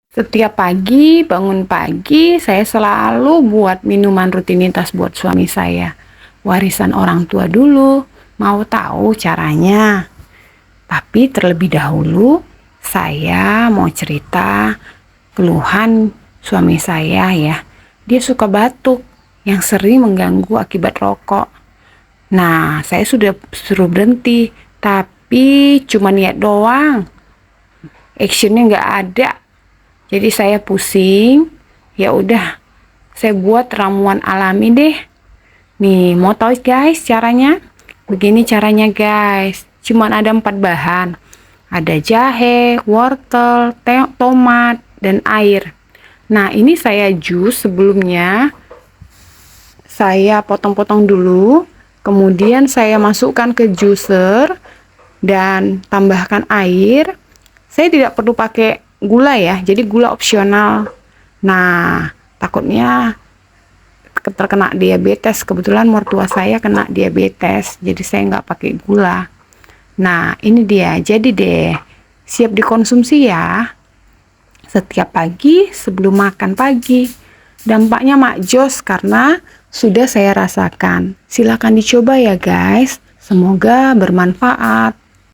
Setiap pagi, bangun pagi, saya selalu buat minuman rutinitas buat suami saya. Warisan orang tua dulu, mau tahu caranya. Tapi terlebih dahulu, saya mau cerita keluhan suami saya ya. Dia suka batuk yang sering mengganggu akibat rokok. Nah, saya sudah suruh berhenti, tapi cuma niat doang. Actionnya nggak ada. Jadi saya pusing, ya udah, saya buat ramuan alami deh. Nih, mau tahu guys caranya? Begini caranya guys, cuman ada 4 bahan. Ada jahe, wortel, tomat, dan air. Nah, ini saya jus sebelumnya. Saya potong-potong dulu, kemudian saya masukkan ke juicer dan tambahkan air. Saya tidak perlu pakai gula ya, jadi gula opsional. Nah, takutnya terkena diabetes. Kebetulan mertua saya kena diabetes, jadi saya nggak pakai gula. Nah, ini dia, jadi deh, siap dikonsumsi ya. Setiap pagi sebelum makan pagi. Dampaknya makjos karena sudah saya rasakan. Silakan dicoba ya guys. Semoga bermanfaat.